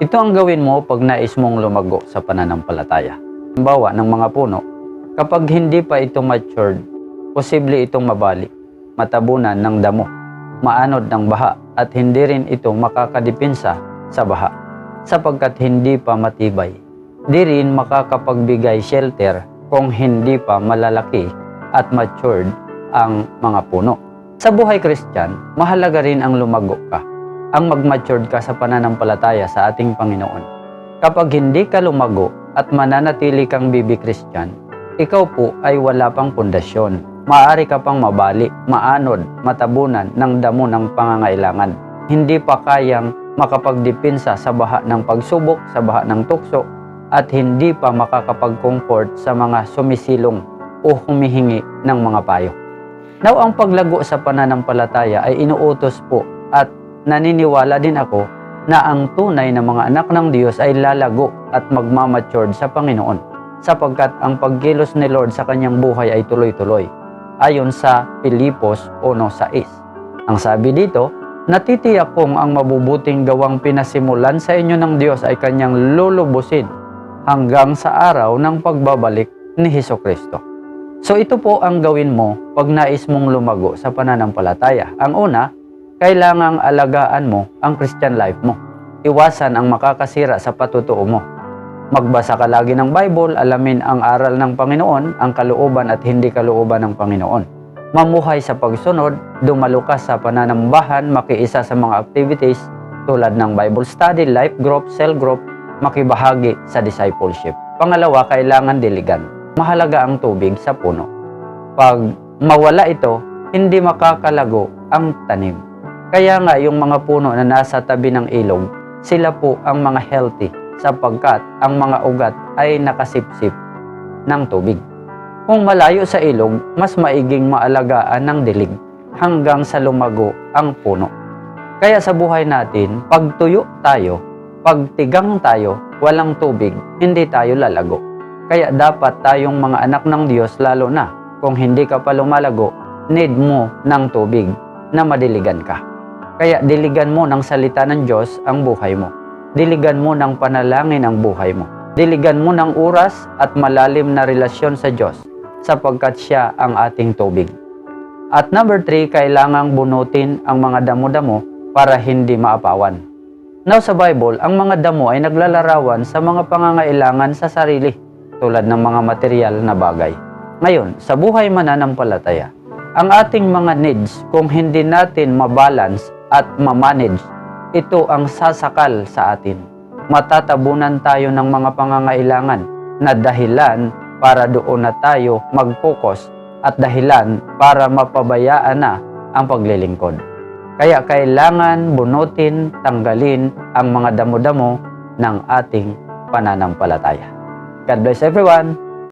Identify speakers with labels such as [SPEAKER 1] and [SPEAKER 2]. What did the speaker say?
[SPEAKER 1] Ito ang gawin mo pag nais mong lumago sa pananampalataya. Halimbawa ng mga puno, kapag hindi pa ito matured, posible itong mabali, matabunan ng damo, maanod ng baha, at hindi rin ito makakadipinsa sa baha, sapagkat hindi pa matibay. Di rin makakapagbigay shelter kung hindi pa malalaki at matured ang mga puno. Sa buhay Christian, mahalaga rin ang lumago ka, ang mag-matured ka sa pananampalataya sa ating Panginoon. Kapag hindi ka lumago at mananatili kang baby Christian, ikaw po ay wala pang pundasyon. Maaari ka pang mabali, maanod, matabunan ng damo ng pangangailangan. Hindi pa kayang makapagdipinsa sa baha ng pagsubok, sa baha ng tukso, at hindi pa makakapag-comfort sa mga sumisilong o humihingi ng mga payo. Now, ang paglago sa pananampalataya ay inuutos po at naniniwala din ako na ang tunay na mga anak ng Diyos ay lalago at magmamatured sa Panginoon, sapagkat ang pagkilos ni Lord sa kanyang buhay ay tuloy-tuloy, ayon sa Filipos 1:6. Ang sabi dito, natitiyak kong ang mabubuting gawang pinasimulan sa inyo ng Diyos ay kanyang lulubusin hanggang sa araw ng pagbabalik ni Hesukristo. So ito po ang gawin mo pag nais mong lumago sa pananampalataya. Ang una, kailangang alagaan mo ang Christian life mo. Iwasan ang makakasira sa patutuo mo. Magbasa ka lagi ng Bible, alamin ang aral ng Panginoon, ang kalooban at hindi kalooban ng Panginoon. Mamuhay sa pagsunod, dumalo ka sa pananambahan, makiisa sa mga activities tulad ng Bible study, life group, cell group, makibahagi sa discipleship. Pangalawa, kailangan diligan. Mahalaga ang tubig sa puno. Pag mawala ito, hindi makakalago ang tanim. Kaya nga yung mga puno na nasa tabi ng ilog, sila po ang mga healthy sapagkat ang mga ugat ay nakasipsip ng tubig. Kung malayo sa ilog, mas maiging maalagaan ng dilig hanggang sa lumago ang puno. Kaya sa buhay natin, pag tuyo tayo, pag tigang tayo, walang tubig, hindi tayo lalago. Kaya dapat tayong mga anak ng Diyos, lalo na kung hindi ka pa lumalago, need mo ng tubig na madiligan ka. Kaya diligan mo ng salita ng Diyos ang buhay mo. Diligan mo ng panalangin ang buhay mo. Diligan mo ng oras at malalim na relasyon sa Diyos sapagkat siya ang ating tubig. At number 3, kailangang bunutin ang mga damo-damo para hindi maapawan. Now sa Bible, ang mga damo ay naglalarawan sa mga pangangailangan sa sarili tulad ng mga material na bagay. Ngayon, sa buhay mananampalataya, ang ating mga needs, kung hindi natin mabalance at mamanage, ito ang sasakal sa atin. Matatabunan tayo ng mga pangangailangan na dahilan para doon na tayo mag-focus at dahilan para mapabayaan na ang paglilingkod. Kaya kailangan bunutin, tanggalin ang mga damo-damo ng ating pananampalataya. God bless everyone!